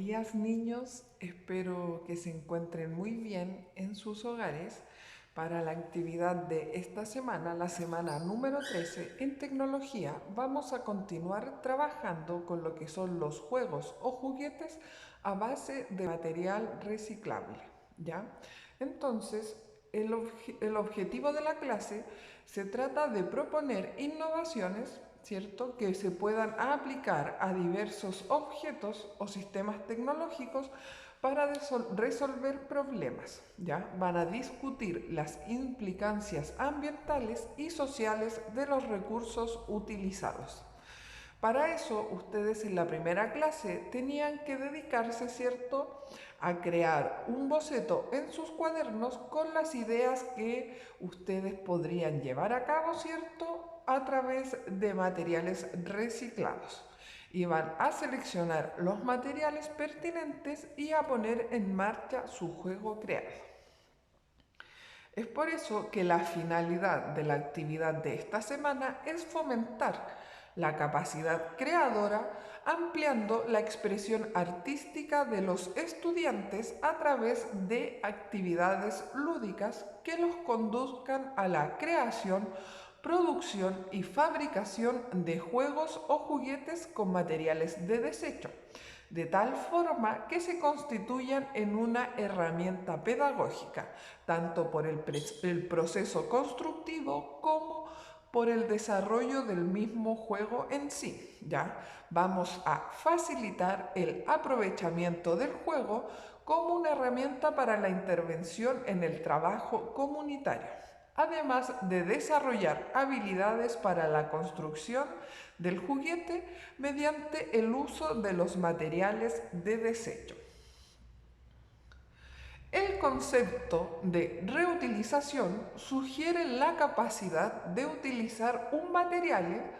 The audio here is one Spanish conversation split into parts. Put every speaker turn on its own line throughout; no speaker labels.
días, niños. Espero que se encuentren muy bien en sus hogares para la actividad de esta semana, la semana número 13 en tecnología. Vamos a continuar trabajando con lo que son los juegos o juguetes a base de material reciclable, ¿ya? Entonces, el objetivo de la clase se trata de proponer innovaciones, ¿cierto?, que se puedan aplicar a diversos objetos o sistemas tecnológicos para resolver problemas, ¿ya? Van a discutir las implicancias ambientales y sociales de los recursos utilizados. Para eso, ustedes en la primera clase tenían que dedicarse, ¿cierto?, a crear un boceto en sus cuadernos con las ideas que ustedes podrían llevar a cabo, ¿cierto?, a través de materiales reciclados. Y van a seleccionar los materiales pertinentes y a poner en marcha su juego creado. Es por eso que la finalidad de la actividad de esta semana es fomentar la capacidad creadora, ampliando la expresión artística de los estudiantes a través de actividades lúdicas que los conduzcan a la creación, producción y fabricación de juegos o juguetes con materiales de desecho, de tal forma que se constituyan en una herramienta pedagógica, tanto por el proceso constructivo como por el desarrollo del mismo juego en sí, ¿ya? Vamos a facilitar el aprovechamiento del juego como una herramienta para la intervención en el trabajo comunitario, además de desarrollar habilidades para la construcción del juguete mediante el uso de los materiales de desecho. El concepto de reutilización sugiere la capacidad de utilizar un material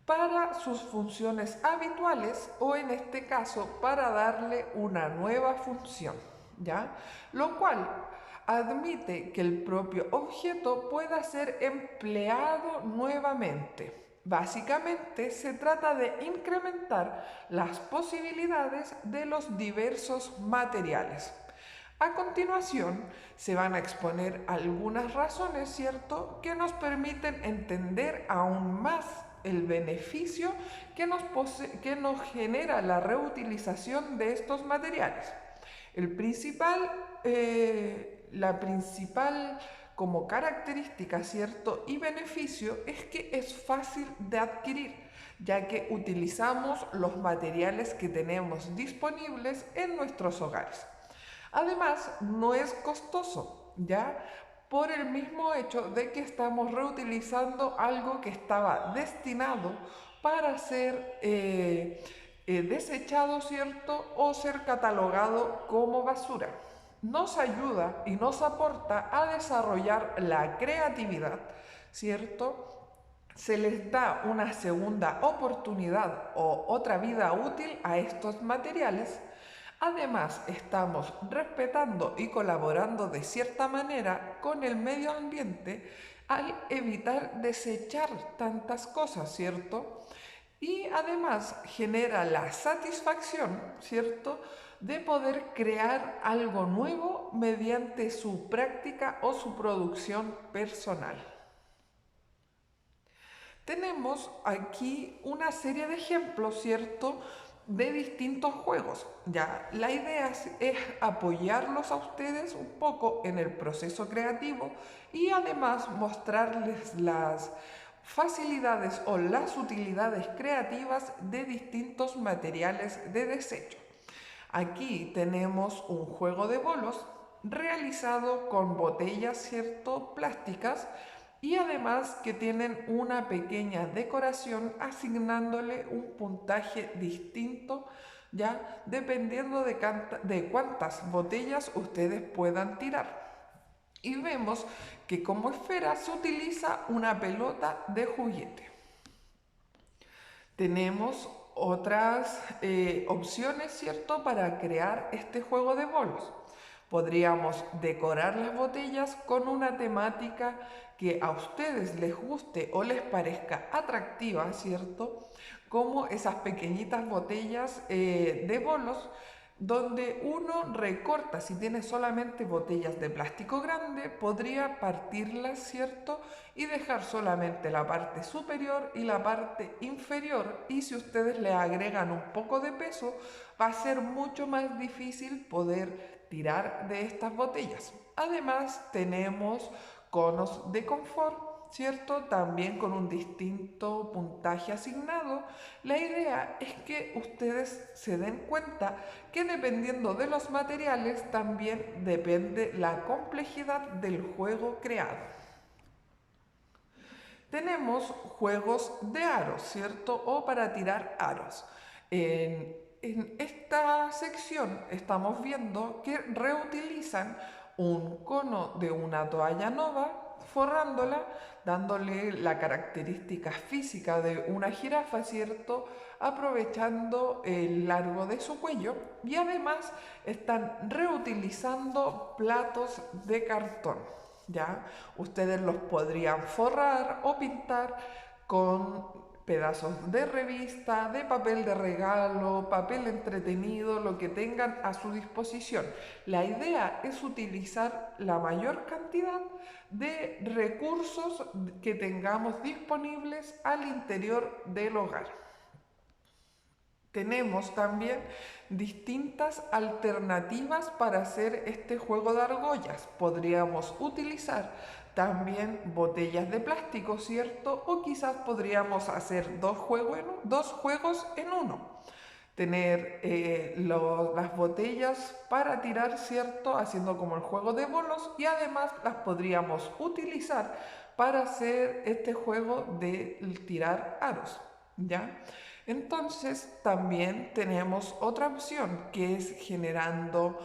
para sus funciones habituales o en este caso para darle una nueva función, ¿ya? Lo cual admite que el propio objeto pueda ser empleado nuevamente. Básicamente se trata de incrementar las posibilidades de los diversos materiales. A continuación, se van a exponer algunas razones, ¿cierto?, que nos permiten entender aún más el beneficio que nos genera la reutilización de estos materiales. La principal como característica, ¿cierto?, y beneficio es que es fácil de adquirir, ya que utilizamos los materiales que tenemos disponibles en nuestros hogares. Además, no es costoso, ¿ya? Por el mismo hecho de que estamos reutilizando algo que estaba destinado para ser desechado, ¿cierto?, o ser catalogado como basura. Nos ayuda y nos aporta a desarrollar la creatividad, ¿cierto? Se les da una segunda oportunidad o otra vida útil a estos materiales. Además, estamos respetando y colaborando de cierta manera con el medio ambiente al evitar desechar tantas cosas, ¿cierto? Y además genera la satisfacción, ¿cierto?, de poder crear algo nuevo mediante su práctica o su producción personal. Tenemos aquí una serie de ejemplos, ¿cierto?, de distintos juegos. Ya, la idea es apoyarlos a ustedes un poco en el proceso creativo y además mostrarles las facilidades o las utilidades creativas de distintos materiales de desecho. Aquí tenemos un juego de bolos realizado con botellas, ¿cierto?, plásticas, y además que tienen una pequeña decoración asignándole un puntaje distinto, ya dependiendo de cuántas botellas ustedes puedan tirar. Y vemos que como esfera se utiliza una pelota de juguete. Tenemos otras opciones, ¿cierto?, para crear este juego de bolos. Podríamos decorar las botellas con una temática que a ustedes les guste o les parezca atractiva, ¿cierto? Como esas pequeñitas botellas de bolos donde uno recorta, si tiene solamente botellas de plástico grande, podría partirlas, ¿cierto? Y dejar solamente la parte superior y la parte inferior, y si ustedes le agregan un poco de peso, va a ser mucho más difícil poder tirar de estas botellas. Además, tenemos conos de confort, ¿cierto? También con un distinto puntaje asignado. La idea es que ustedes se den cuenta que dependiendo de los materiales también depende la complejidad del juego creado. Tenemos juegos de aros, ¿cierto? O para tirar aros. En esta sección estamos viendo que reutilizan un cono de una toalla nova, forrándola, dándole la característica física de una jirafa, ¿cierto? Aprovechando el largo de su cuello, y además están reutilizando platos de cartón. ¿Ya? Ustedes los podrían forrar o pintar con pedazos de revista, de papel de regalo, papel entretenido, lo que tengan a su disposición. La idea es utilizar la mayor cantidad de recursos que tengamos disponibles al interior del hogar. Tenemos también distintas alternativas para hacer este juego de argollas. Podríamos utilizar también botellas de plástico, ¿cierto? O quizás podríamos hacer dos juegos en uno. Tener las botellas para tirar, ¿cierto? Haciendo como el juego de bolos, y además las podríamos utilizar para hacer este juego de tirar aros, ¿ya? Entonces también tenemos otra opción, que es generando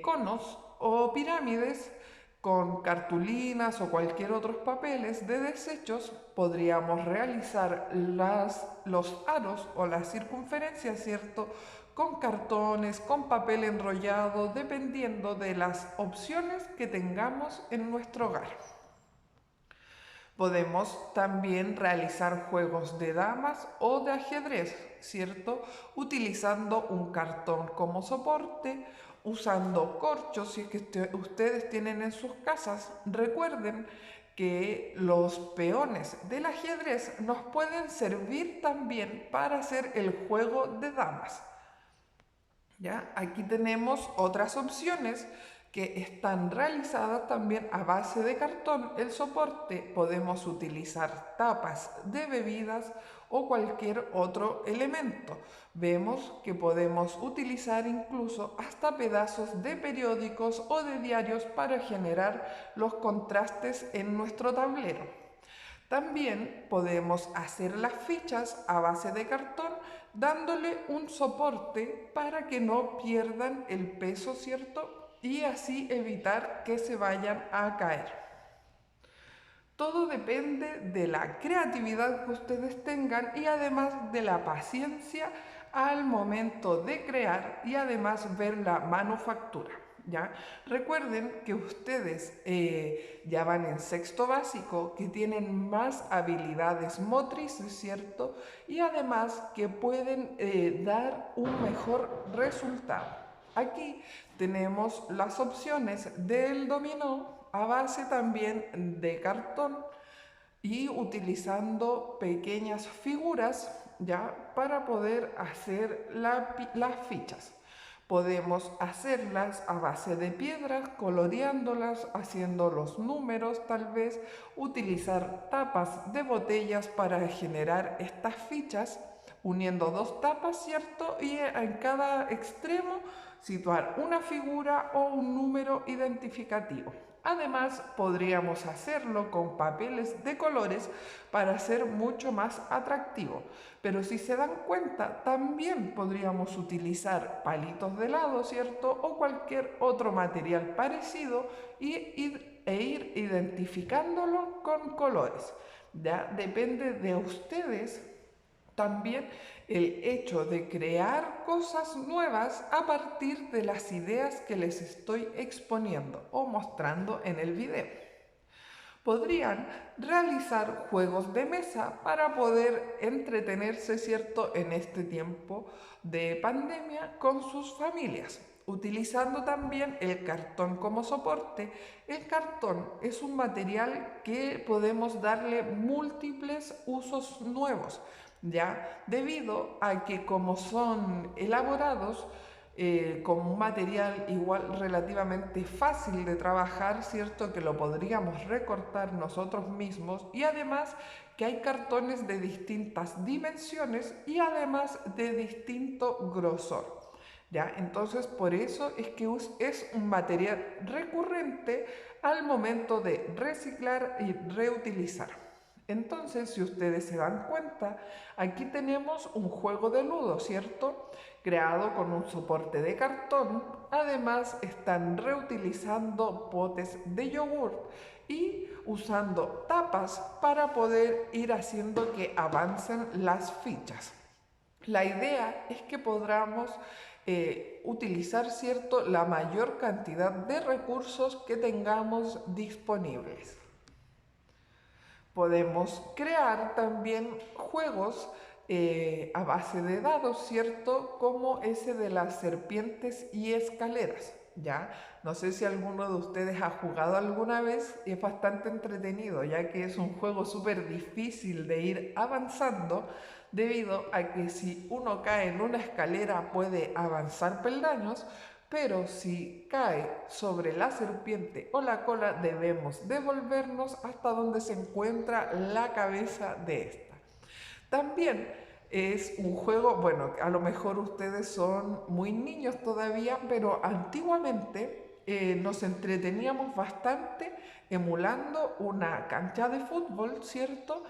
conos o pirámides con cartulinas o cualquier otros papeles de desechos. Podríamos realizar los aros o las circunferencias, ¿cierto? Con cartones, con papel enrollado, dependiendo de las opciones que tengamos en nuestro hogar. Podemos también realizar juegos de damas o de ajedrez, ¿cierto? Utilizando un cartón como soporte, usando corchos si es que ustedes tienen en sus casas. Recuerden que los peones del ajedrez nos pueden servir también para hacer el juego de damas. ¿Ya? Aquí tenemos otras opciones que están realizadas también a base de cartón. El soporte, podemos utilizar tapas de bebidas o cualquier otro elemento. Vemos que podemos utilizar incluso hasta pedazos de periódicos o de diarios para generar los contrastes en nuestro tablero. También podemos hacer las fichas a base de cartón, dándole un soporte para que no pierdan el peso, ¿cierto? Y así evitar que se vayan a caer. Todo depende de la creatividad que ustedes tengan y además de la paciencia al momento de crear y además ver la manufactura. ¿Ya? Recuerden que ustedes ya van en sexto básico, que tienen más habilidades motrices, ¿cierto? Y además que pueden dar un mejor resultado. Aquí tenemos las opciones del dominó a base también de cartón y utilizando pequeñas figuras, ¿ya? Para poder hacer las fichas. Podemos hacerlas a base de piedras, coloreándolas, haciendo los números tal vez, utilizar tapas de botellas para generar estas fichas, uniendo dos tapas, ¿cierto? Y en cada extremo situar una figura o un número identificativo. Además, podríamos hacerlo con papeles de colores para ser mucho más atractivo. Pero si se dan cuenta, también podríamos utilizar palitos de helado, ¿cierto? O cualquier otro material parecido e ir identificándolo con colores. Ya depende de ustedes también el hecho de crear cosas nuevas a partir de las ideas que les estoy exponiendo o mostrando en el video. Podrían realizar juegos de mesa para poder entretenerse, ¿cierto?, en este tiempo de pandemia con sus familias, utilizando también el cartón como soporte. El cartón es un material que podemos darle múltiples usos nuevos, ya debido a que como son elaborados con un material igual relativamente fácil de trabajar, ¿cierto? Que lo podríamos recortar nosotros mismos, y además que hay cartones de distintas dimensiones y además de distinto grosor. ¿Ya? Entonces, por eso es que es un material recurrente al momento de reciclar y reutilizar. Entonces, si ustedes se dan cuenta, aquí tenemos un juego de ludo, ¿cierto?, creado con un soporte de cartón. Además, están reutilizando potes de yogur y usando tapas para poder ir haciendo que avancen las fichas. La idea es que podamos utilizar, ¿cierto?, la mayor cantidad de recursos que tengamos disponibles. Podemos crear también juegos a base de dados, ¿cierto? Como ese de las serpientes y escaleras, ¿ya? No sé si alguno de ustedes ha jugado alguna vez, y es bastante entretenido, ya que es un juego súper difícil de ir avanzando, debido a que si uno cae en una escalera puede avanzar peldaños, pero si cae sobre la serpiente o la cola debemos devolvernos hasta donde se encuentra la cabeza de esta. También es un juego, bueno, a lo mejor ustedes son muy niños todavía, pero antiguamente nos entreteníamos bastante emulando una cancha de fútbol, ¿cierto?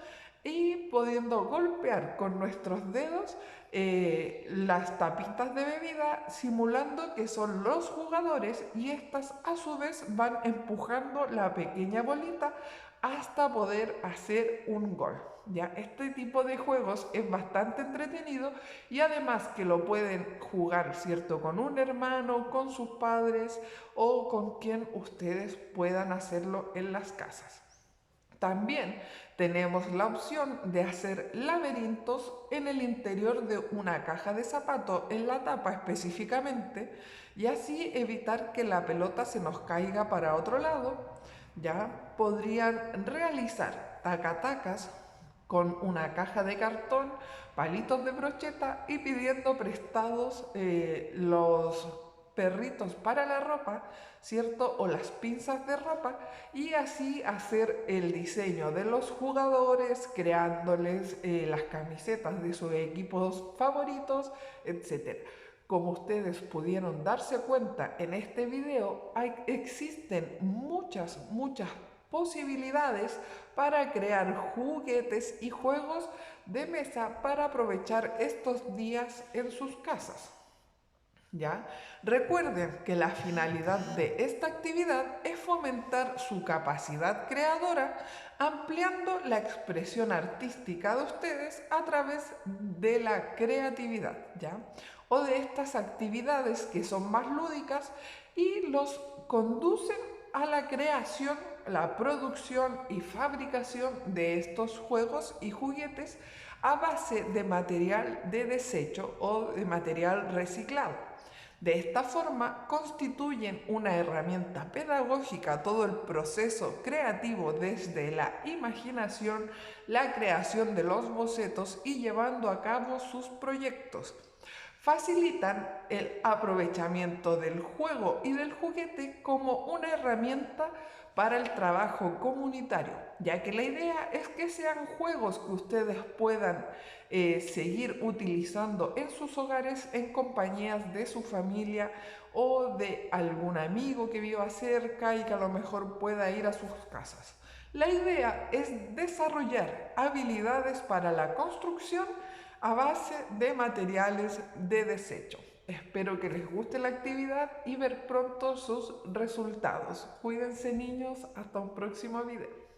Y pudiendo golpear con nuestros dedos las tapitas de bebida, simulando que son los jugadores, y estas a su vez van empujando la pequeña bolita hasta poder hacer un gol. ¿Ya? Este tipo de juegos es bastante entretenido, y además que lo pueden jugar, ¿cierto?, con un hermano, con sus padres o con quien ustedes puedan hacerlo en las casas. También tenemos la opción de hacer laberintos en el interior de una caja de zapato, en la tapa específicamente, y así evitar que la pelota se nos caiga para otro lado. Ya podrían realizar tacatacas con una caja de cartón, palitos de brocheta y pidiendo prestados los perritos para la ropa, ¿cierto? O las pinzas de ropa, y así hacer el diseño de los jugadores, creándoles las camisetas de sus equipos favoritos, etc. Como ustedes pudieron darse cuenta en este video, existen muchas posibilidades para crear juguetes y juegos de mesa para aprovechar estos días en sus casas. ¿Ya? Recuerden que la finalidad de esta actividad es fomentar su capacidad creadora, ampliando la expresión artística de ustedes a través de la creatividad, ¿ya? O de estas actividades que son más lúdicas y los conducen a la creación, la producción y fabricación de estos juegos y juguetes a base de material de desecho o de material reciclado. De esta forma, constituyen una herramienta pedagógica todo el proceso creativo, desde la imaginación, la creación de los bocetos y llevando a cabo sus proyectos. Facilitan el aprovechamiento del juego y del juguete como una herramienta para el trabajo comunitario, ya que la idea es que sean juegos que ustedes puedan seguir utilizando en sus hogares en compañías de su familia o de algún amigo que viva cerca y que a lo mejor pueda ir a sus casas. La idea es desarrollar habilidades para la construcción a base de materiales de desecho. Espero que les guste la actividad y ver pronto sus resultados. Cuídense, niños, hasta un próximo video.